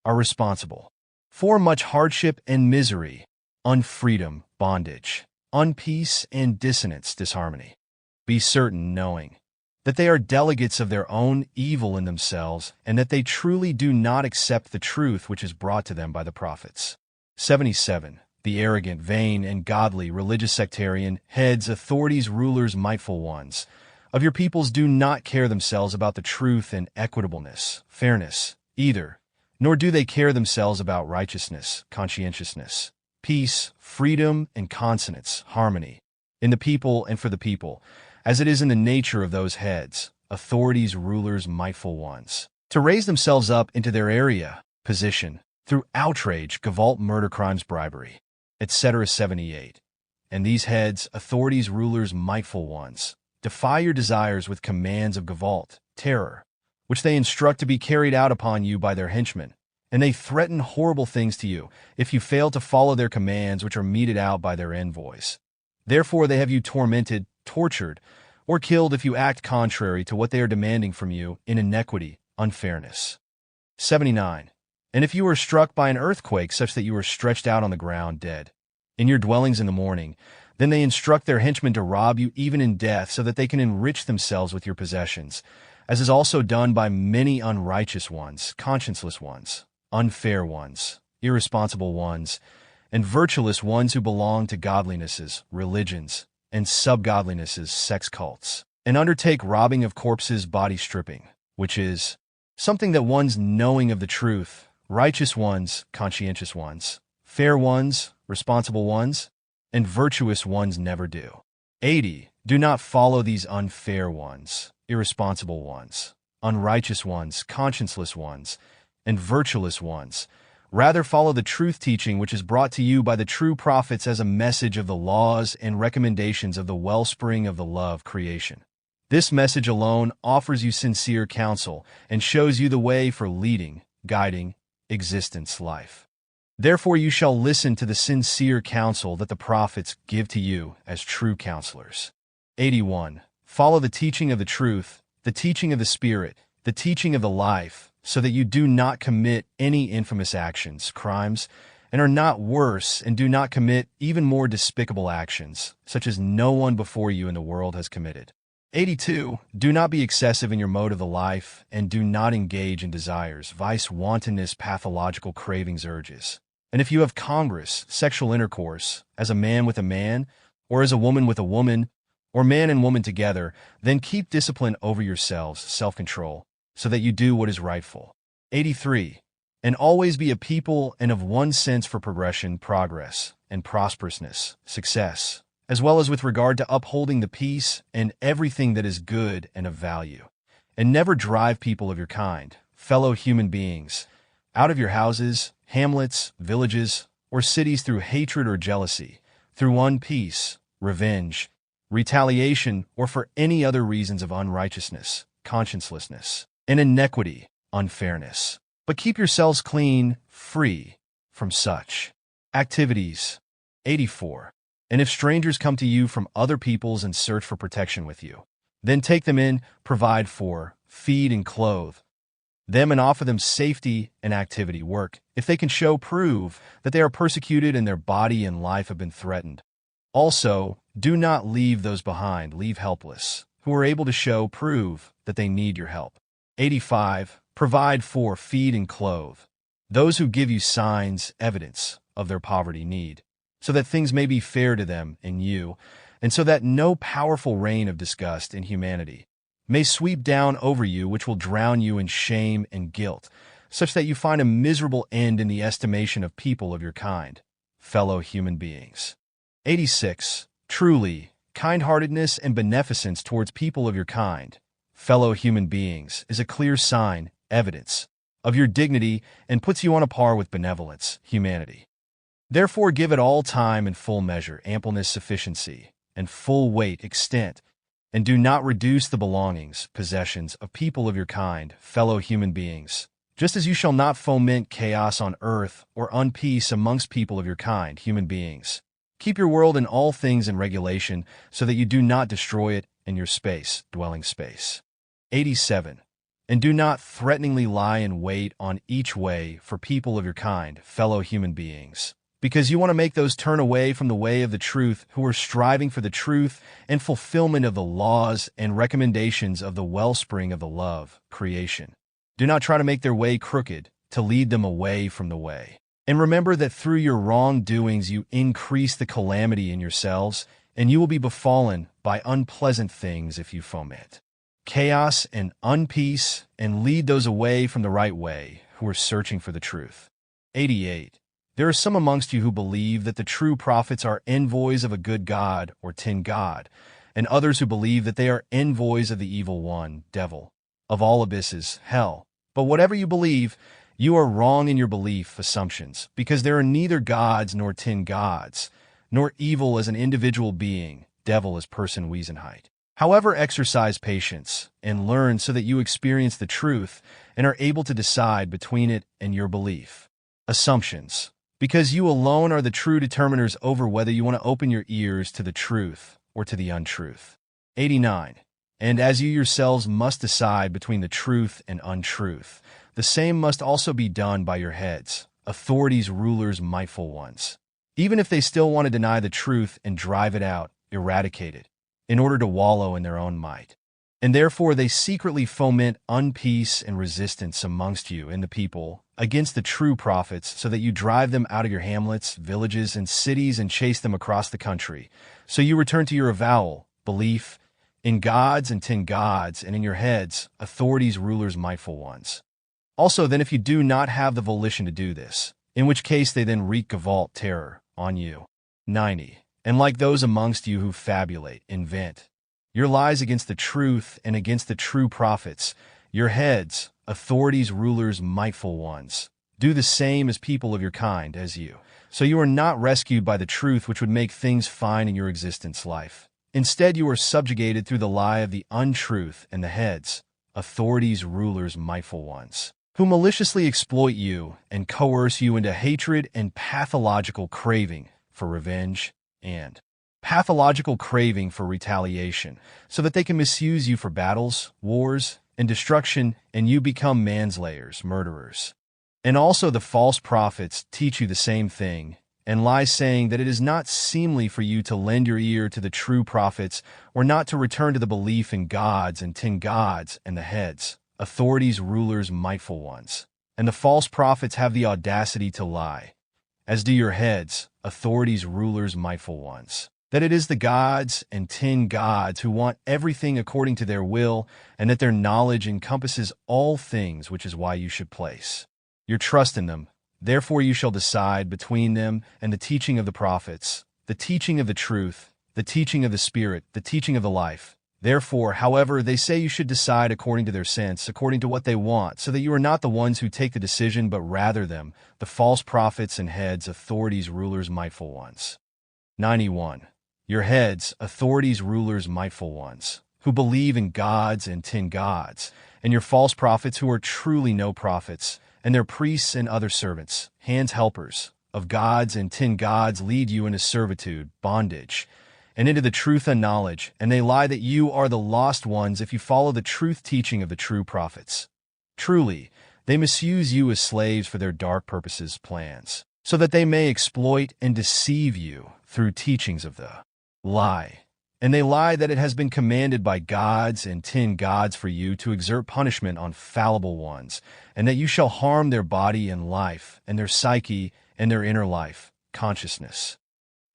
are responsible for much hardship and misery, unfreedom, bondage, unpeace, and dissonance, disharmony. Be certain, knowing that they are delegates of their own evil in themselves, and that they truly do not accept the truth which is brought to them by the prophets. 77. The arrogant, vain, and godly, religious sectarian heads, authorities, rulers, mightful ones of your peoples do not care themselves about the truth and equitableness, fairness, either, nor do they care themselves about righteousness, conscientiousness, peace, freedom, and consonance, harmony, in the people and for the people, as it is in the nature of those heads, authorities, rulers, mightful ones, to raise themselves up into their area, position, through outrage, gavolt, murder, crimes, bribery, etc. 78. And these heads, authorities, rulers, mightful ones, defy your desires with commands of gavolt, terror, which they instruct to be carried out upon you by their henchmen, and they threaten horrible things to you if you fail to follow their commands which are meted out by their envoys. Therefore they have you tormented, tortured, or killed if you act contrary to what they are demanding from you in iniquity, unfairness. 79. And if you are struck by an earthquake such that you are stretched out on the ground dead in your dwellings in the morning, then they instruct their henchmen to rob you even in death, so that they can enrich themselves with your possessions, as is also done by many unrighteous ones, conscienceless ones, unfair ones, irresponsible ones, and virtueless ones who belong to godlinesses, religions, and subgodlinesses, sex cults, and undertake robbing of corpses, body stripping, which is something that ones knowing of the truth, righteous ones, conscientious ones, fair ones, responsible ones, and virtuous ones never do. 80. Do not follow these unfair ones, irresponsible ones, unrighteous ones, conscienceless ones, and virtueless ones. Rather follow the truth teaching which is brought to you by the true prophets as a message of the laws and recommendations of the wellspring of the love creation. This message alone offers you sincere counsel and shows you the way for leading, guiding, existence life. Therefore you shall listen to the sincere counsel that the prophets give to you as true counselors. 81. Follow the teaching of the truth, the teaching of the Spirit, the teaching of the life, so that you do not commit any infamous actions, crimes, and are not worse, and do not commit even more despicable actions, such as no one before you in the world has committed. 82. Do not be excessive in your mode of the life, and do not engage in desires, vice, wantonness, pathological cravings, urges. And if you have congress, sexual intercourse, as a man with a man, or as a woman with a woman, or man and woman together, then keep discipline over yourselves, self-control, so that you do what is rightful. 83. And always be a people and of one sense for progression, progress, and prosperousness, success, as well as with regard to upholding the peace and everything that is good and of value. And never drive people of your kind, fellow human beings, out of your houses, hamlets, villages, or cities through hatred or jealousy, through unpeace, revenge, retaliation, or for any other reasons of unrighteousness, consciencelessness, and iniquity, unfairness. But keep yourselves clean, free from such activities. 84. And if strangers come to you from other peoples and search for protection with you, then take them in, provide for, feed and clothe them and offer them safety and activity work, if they can prove that they are persecuted and their body and life have been threatened. Also, do not leave those behind, leave helpless, who are able to prove that they need your help. 85. Provide for, feed and clothe those who give you signs, evidence of their poverty need, so that things may be fair to them and you, and so that no powerful rain of disgust and humanity may sweep down over you, which will drown you in shame and guilt, such that you find a miserable end in the estimation of people of your kind, fellow human beings. 86. Truly, kind-heartedness and beneficence towards people of your kind, fellow human beings, is a clear sign, evidence, of your dignity and puts you on a par with benevolence, humanity. Therefore give it all time and full measure, ampleness, sufficiency, and full weight, extent, and do not reduce the belongings, possessions of people of your kind, fellow human beings, just as you shall not foment chaos on earth or unpeace amongst people of your kind, human beings. Keep your world and all things in regulation so that you do not destroy it and your space, dwelling space. 87. And do not threateningly lie in wait on each way for people of your kind, fellow human beings, because you want to make those turn away from the way of the truth who are striving for the truth and fulfillment of the laws and recommendations of the wellspring of the love, creation. Do not try to make their way crooked, to lead them away from the way. And remember that through your wrongdoings you increase the calamity in yourselves, and you will be befallen by unpleasant things if you foment chaos and unpeace and lead those away from the right way who are searching for the truth. 88. There are some amongst you who believe that the true prophets are envoys of a good God or tin God, and others who believe that they are envoys of the evil one, devil, of all abysses, hell. But whatever you believe, you are wrong in your belief assumptions, because there are neither gods nor tin gods, nor evil as an individual being, devil as person Wesenheit. However, exercise patience and learn so that you experience the truth and are able to decide between it and your belief assumptions, because you alone are the true determiners over whether you want to open your ears to the truth or to the untruth. 89. And as you yourselves must decide between the truth and untruth, the same must also be done by your heads, authorities, rulers, mightful ones, even if they still want to deny the truth and drive it out, eradicate it, in order to wallow in their own might. And therefore they secretly foment unpeace and resistance amongst you and the people against the true prophets, so that you drive them out of your hamlets, villages, and cities and chase them across the country. So you return to your avowal, belief, in gods and tin gods, and in your heads, authorities, rulers, mightful ones. Also then, if you do not have the volition to do this, in which case they then wreak Goblet terror on you. 90. And like those amongst you who fabulate, invent your lies against the truth and against the true prophets, your heads, authorities, rulers, mightful ones, do the same as people of your kind as you. So you are not rescued by the truth which would make things fine in your existence life. Instead, you are subjugated through the lie of the untruth and the heads, authorities, rulers, mightful ones, who maliciously exploit you and coerce you into hatred and pathological craving for revenge and pathological craving for retaliation, so that they can misuse you for battles, wars, and destruction, and you become manslayers, murderers. And also the false prophets teach you the same thing, and lie saying that it is not seemly for you to lend your ear to the true prophets, or not to return to the belief in gods and tin gods and the heads, authorities, rulers, mightful ones. And the false prophets have the audacity to lie, as do your heads, authorities, rulers, mightful ones, that it is the gods and tin gods who want everything according to their will, and that their knowledge encompasses all things, which is why you should place your trust in them. Therefore you shall decide between them and the teaching of the prophets, the teaching of the truth, the teaching of the Spirit, the teaching of the life. Therefore, however, they say you should decide according to their sense, according to what they want, so that you are not the ones who take the decision, but rather them, the false prophets and heads, authorities, rulers, mightful ones. 91. Your heads, authorities, rulers, mightful ones, who believe in gods and tin gods, and your false prophets who are truly no prophets, and their priests and other servants, hands helpers, of gods and tin gods lead you into servitude, bondage, and into the truth and knowledge, and they lie that you are the lost ones if you follow the truth teaching of the true prophets. Truly, they misuse you as slaves for their dark purposes, plans, so that they may exploit and deceive you through teachings of the lie. And they lie that it has been commanded by gods and tin gods for you to exert punishment on fallible ones, and that you shall harm their body and life, and their psyche, and their inner life, consciousness.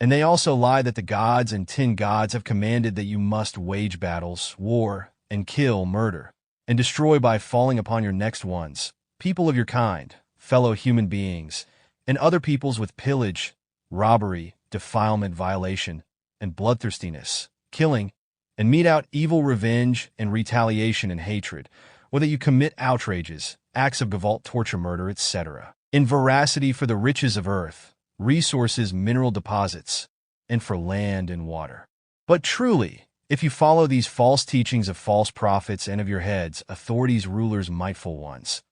And they also lie that the gods and tin gods have commanded that you must wage battles, war, and kill, murder, and destroy by falling upon your next ones, people of your kind, fellow human beings, and other peoples with pillage, robbery, defilement, violation, and bloodthirstiness, killing, and mete out evil revenge and retaliation and hatred, or that you commit outrages, acts of Goblet, torture, murder, etc. In veracity for the riches of earth, resources, mineral deposits, and for land and water. But truly, if you follow these false teachings of false prophets and of your heads, authorities, rulers, mightful ones,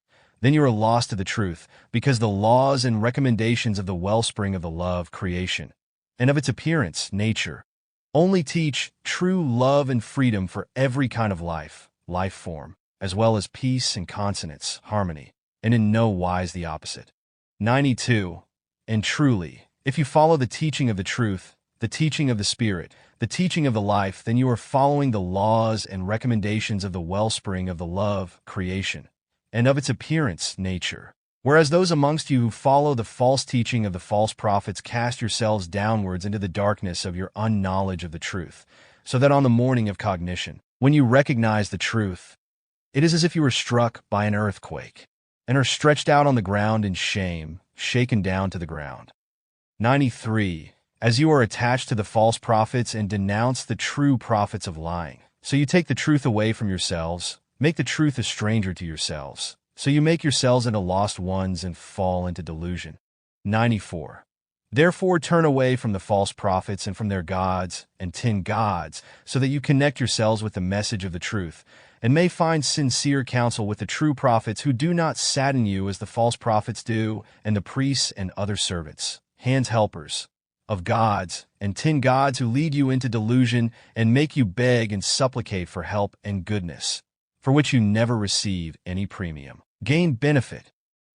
then you are lost to the truth, because the laws and recommendations of the wellspring of the love, creation, and of its appearance, nature, only teach true love and freedom for every kind of life, life form, as well as peace and consonance, harmony, and in no wise the opposite. 92. And truly, if you follow the teaching of the truth, the teaching of the Spirit, the teaching of the life, then you are following the laws and recommendations of the wellspring of the love, creation, and of its appearance, nature. Whereas those amongst you who follow the false teaching of the false prophets cast yourselves downwards into the darkness of your unknowledge of the truth, so that on the morning of cognition, when you recognize the truth, it is as if you were struck by an earthquake, and are stretched out on the ground in shame, shaken down to the ground. 93. As you are attached to the false prophets and denounce the true prophets of lying, so you take the truth away from yourselves, make the truth a stranger to yourselves, so you make yourselves into lost ones and fall into delusion. 94. Therefore turn away from the false prophets and from their gods and tin gods, so that you connect yourselves with the message of the truth, and may find sincere counsel with the true prophets who do not sadden you as the false prophets do, and the priests and other servants, hands helpers, of gods and tin gods who lead you into delusion and make you beg and supplicate for help and goodness, for which you never receive any premium. Gain benefit.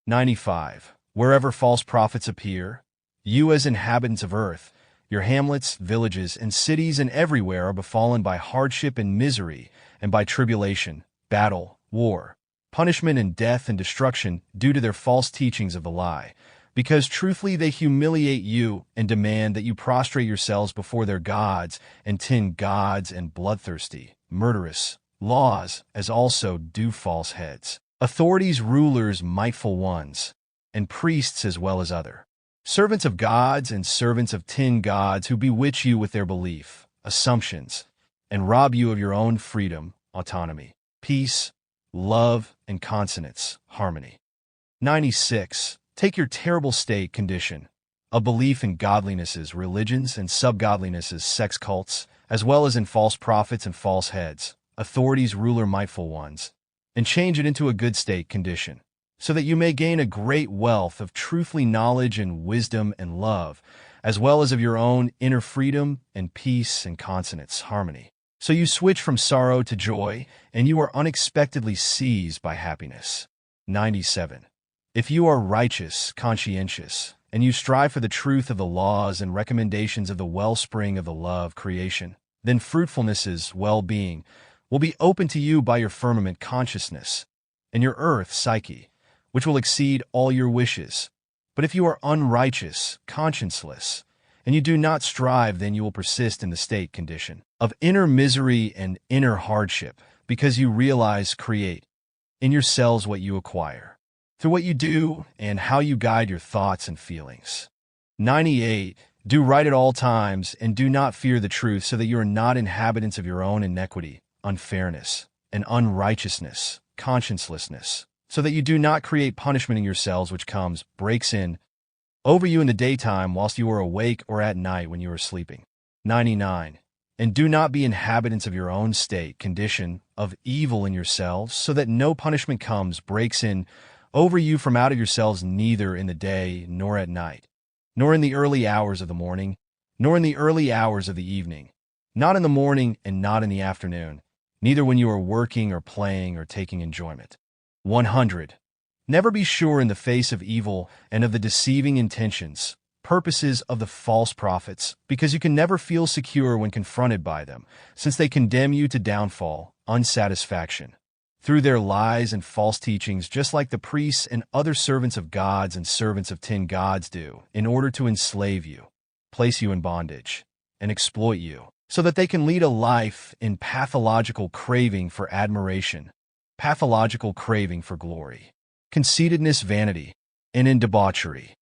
95. Wherever false prophets appear, you as inhabitants of earth, your hamlets, villages, and cities and everywhere are befallen by hardship and misery, and by tribulation, battle, war, punishment and death and destruction due to their false teachings of the lie, because truthfully they humiliate you and demand that you prostrate yourselves before their gods and tin gods and bloodthirsty, murderous laws, as also do false heads, authorities, rulers, mightful ones, and priests as well as other servants of gods and servants of tin gods who bewitch you with their belief, assumptions, and rob you of your own freedom, autonomy, peace, love, and consonance, harmony. 96. Take your terrible state, condition, of belief in godlinesses, religions, and subgodlinesses, sex cults, as well as in false prophets and false heads, authorities, ruler, mightful ones, and change it into a good state, condition, so that you may gain a great wealth of truthfully knowledge and wisdom and love, as well as of your own inner freedom and peace and consonance, harmony. So you switch from sorrow to joy, and you are unexpectedly seized by happiness. 97. If you are righteous, conscientious, and you strive for the truth of the laws and recommendations of the wellspring of the love, creation, then fruitfulness's well-being will be open to you by your firmament consciousness and your earth psyche, which will exceed all your wishes. But if you are unrighteous, conscienceless, and you do not strive, then you will persist in the state condition of inner misery and inner hardship, because you realize, create in yourselves what you acquire, through what you do and how you guide your thoughts and feelings. 98. Do right at all times, and do not fear the truth, so that you are not inhabitants of your own iniquity, unfairness, and unrighteousness, consciencelessness, so that you do not create punishment in yourselves which comes, breaks in, over you in the daytime whilst you are awake, or at night when you are sleeping. 99. And do not be inhabitants of your own state, condition, of evil in yourselves, so that no punishment breaks in over you from out of yourselves, neither in the day nor at night, nor in the early hours of the morning, nor in the early hours of the evening, not in the morning and not in the afternoon, neither when you are working or playing or taking enjoyment. 100. Never be sure in the face of evil and of the deceiving intentions, purposes of the false prophets, because you can never feel secure when confronted by them, since they condemn you to downfall, unsatisfaction, through their lies and false teachings, just like the priests and other servants of gods and servants of tin gods do, in order to enslave you, place you in bondage, and exploit you, so that they can lead a life in pathological craving for admiration, pathological craving for glory, conceitedness, vanity, and in debauchery,